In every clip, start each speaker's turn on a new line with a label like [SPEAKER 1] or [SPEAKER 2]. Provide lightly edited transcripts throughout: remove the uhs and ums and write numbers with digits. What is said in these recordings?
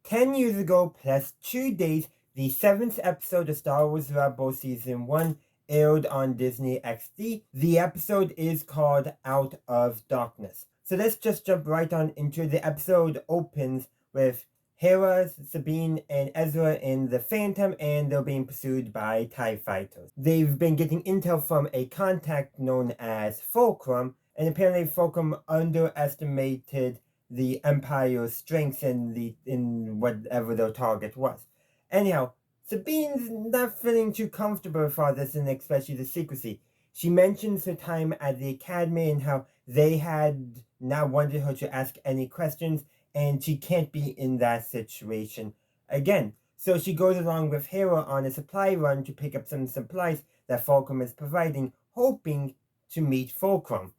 [SPEAKER 1] 10 years ago plus 2 days, the 7th episode of Star Wars Rebels Season 1 aired on Disney XD. The episode is called Out of Darkness. So let's just jump right on into the episode. Opens with Hera, Sabine, and Ezra in the Phantom, and they're being pursued by TIE fighters. They've been getting intel from a contact known as Fulcrum, and apparently Fulcrum underestimated the Empire's strength in whatever their target was. Anyhow, Sabine's not feeling too comfortable for this, and especially the secrecy. She mentions her time at the academy and how they had not wanted her to ask any questions, and she can't be in that situation again. So she goes along with Hera on a supply run to pick up some supplies that Fulcrum is providing, hoping to meet Fulcrum.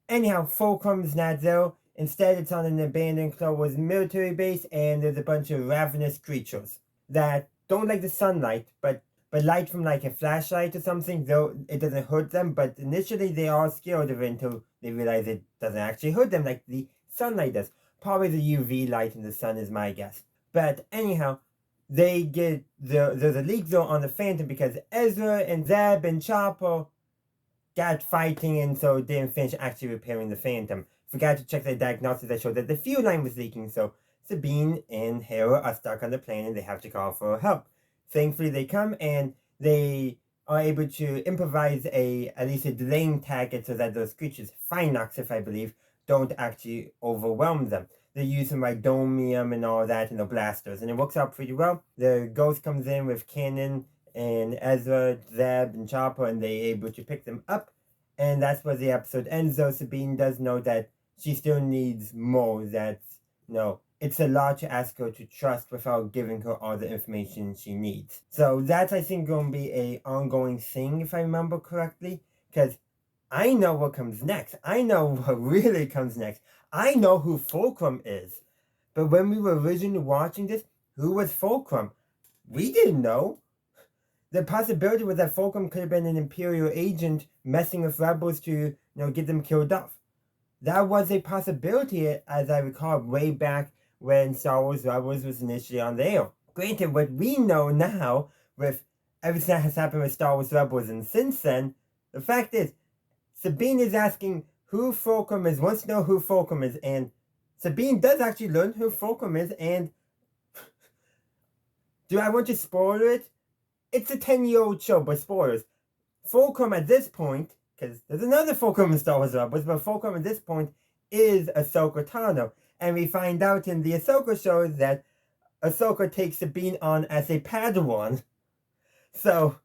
[SPEAKER 1] Anyhow, Fulcrum is not there. Instead, it's on an abandoned Clone Wars military base, and there's a bunch of ravenous creatures that don't like the sunlight, but light from like a flashlight or something, though it doesn't hurt them. But initially, they are scared of it until they realize it doesn't actually hurt them like the sunlight does. Probably the UV light in the sun is my guess. But anyhow, they get there's a leak zone on the Phantom because Ezra and Zeb and Chopper got fighting, and so didn't finish actually repairing the Phantom. Forgot to check the diagnosis that showed that the fuel line was leaking, so Sabine and Hera are stuck on the plane and they have to call for help. Thankfully, they come and they are able to improvise at least a delaying target so that those creatures, Phinox if I believe, don't actually overwhelm them. They use some like domium and all that and the blasters, and it works out pretty well. The Ghost comes in with cannon and Ezra, Zeb, and Chopper, and they're able to pick them up. And that's where the episode ends, though Sabine does know that she still needs more. It's a lot to ask her to trust without giving her all the information she needs. So that's, I think, going to be an ongoing thing, if I remember correctly, because I know what comes next. I know what really comes next. I know who Fulcrum is. But when we were originally watching this, who was Fulcrum? We didn't know. The possibility was that Fulcrum could have been an Imperial agent messing with rebels to, get them killed off. That was a possibility, as I recall, way back when Star Wars Rebels was initially on the air. Granted, what we know now, with everything that has happened with Star Wars Rebels and since then, the fact is, Sabine is asking who Fulcrum is, wants to know who Fulcrum is, and Sabine does actually learn who Fulcrum is, and do I want to spoil it? It's a 10-year-old show, but spoilers. Fulcrum at this point, because there's another Fulcrum in Star Wars Rebels, but Fulcrum at this point is Ahsoka Tano. And we find out in the Ahsoka show that Ahsoka takes Sabine on as a Padawan. So,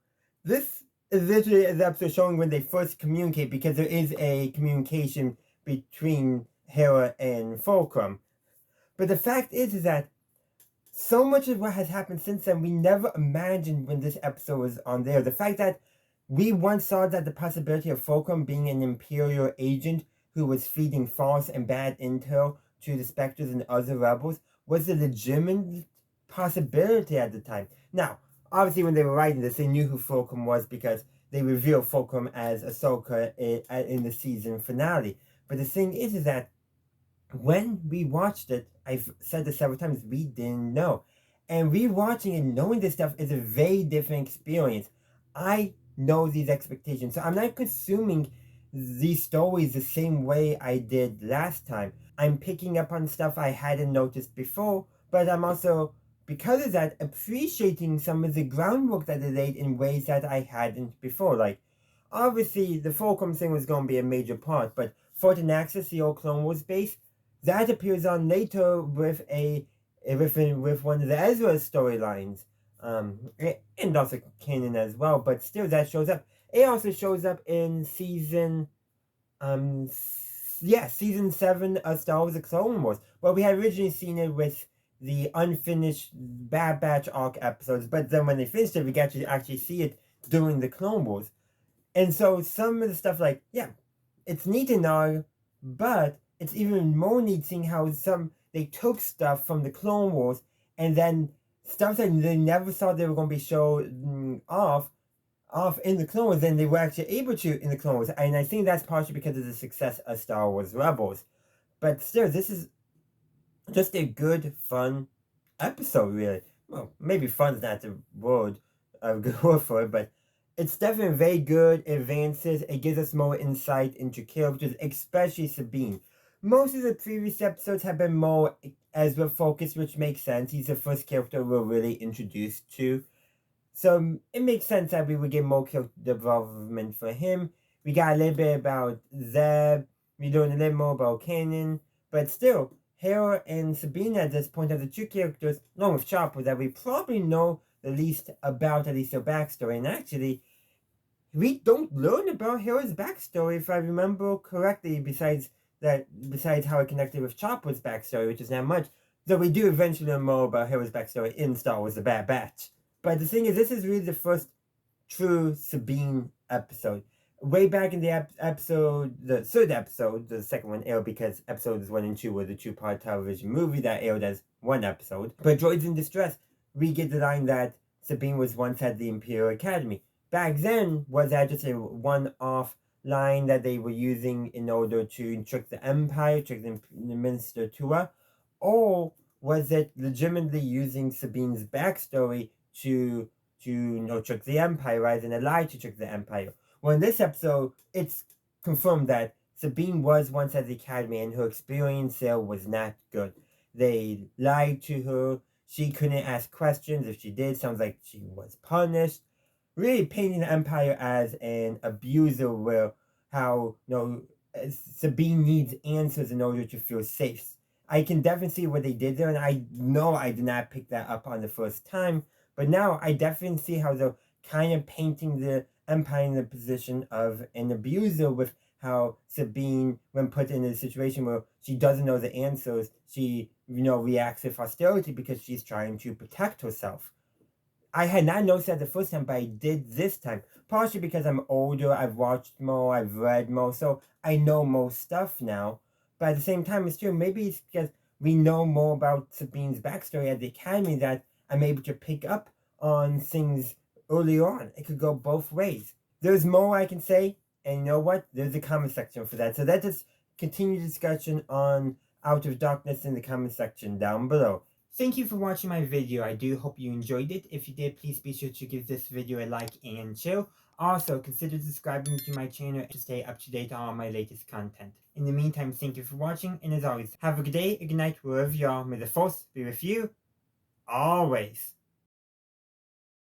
[SPEAKER 1] this is literally the episode showing when they first communicate, because there is a communication between Hera and Fulcrum. But the fact is that so much of what has happened since then, we never imagined when this episode was on there. The fact that we once saw that the possibility of Fulcrum being an Imperial agent who was feeding false and bad intel to the Spectres and other rebels was a legitimate possibility at the time. Now, obviously when they were writing this, they knew who Fulcrum was because they revealed Fulcrum as Ahsoka in the season finale. But the thing is that when we watched it, I've said this several times, we didn't know. And rewatching and knowing this stuff is a very different experience. I know these expectations, so I'm not consuming these stories the same way I did last time. I'm picking up on stuff I hadn't noticed before, but I'm also, because of that, appreciating some of the groundwork that they laid in ways that I hadn't before. Like, obviously, the Fulcrum thing was going to be a major part, but Fort Anaxis, the old Clone Wars base, that appears on later with one of the Ezra storylines, and also canon as well. But still, that shows up. It also shows up in season 7 of Star Wars: The Clone Wars. Well, we had originally seen it with the unfinished Bad Batch arc episodes, but then when they finished it, we got to actually see it during the Clone Wars. And so some of the stuff, it's neat and all, but it's even more neat seeing how they took stuff from the Clone Wars and then stuff that they never thought they were going to be shown off in the Clone Wars, then they were actually able to in the Clone Wars. And I think that's partially because of the success of Star Wars Rebels. But still, this is just a good, fun episode, really. Well, maybe fun's not the word, a good word for it, but it's definitely very good. It advances. It gives us more insight into characters, especially Sabine. Most of the previous episodes have been more Ezra focused, which makes sense. He's the first character we're really introduced to. So it makes sense that we would get more character development for him. We got a little bit about Zeb. We learned a little more about Kanan. But still, Hera and Sabine at this point are the two characters, along with Chopper, that we probably know the least about, at least their backstory. And actually, we don't learn about Hera's backstory, if I remember correctly, besides how it connected with Chopper's backstory, which is not much. Though we do eventually learn more about Hera's backstory in Star Wars The Bad Batch. But the thing is, this is really the first true Sabine episode. Way back in the episode, the third episode, the second one aired because episodes 1 and 2 were the two-part television movie that aired as one episode. But Droids in Distress, we get the line that Sabine was once at the Imperial Academy. Back then, was that just a one-off line that they were using in order to trick the Empire, trick the Minister Tiya? Or was it legitimately using Sabine's backstory to trick the Empire rather than a lie to trick the Empire? Well, in this episode, it's confirmed that Sabine was once at the Academy and her experience there was not good. They lied to her. She couldn't ask questions. If she did, sounds like she was punished. Really painting the Empire as an abuser, where how Sabine needs answers in order to feel safe. I can definitely see what they did there, and I know I did not pick that up on the first time, but now I definitely see how they're kind of painting the Empire in the position of an abuser, with how Sabine, when put in a situation where she doesn't know the answers, she reacts with hostility because she's trying to protect herself. I had not noticed that the first time, but I did this time. Partially because I'm older, I've watched more, I've read more, so I know more stuff now. But at the same time, it's true. Maybe it's because we know more about Sabine's backstory at the Academy that I'm able to pick up on things earlier on. It could go both ways. There's more I can say, and you know what? There's a comment section for that. So that's just continued discussion on Out of Darkness in the comment section down below. Thank you for watching my video. I do hope you enjoyed it. If you did, please be sure to give this video a like and share. Also, consider subscribing to my channel to stay up to date on all my latest content. In the meantime, thank you for watching, and as always, have a good day, a good night, wherever you are. May the Force be with you, always.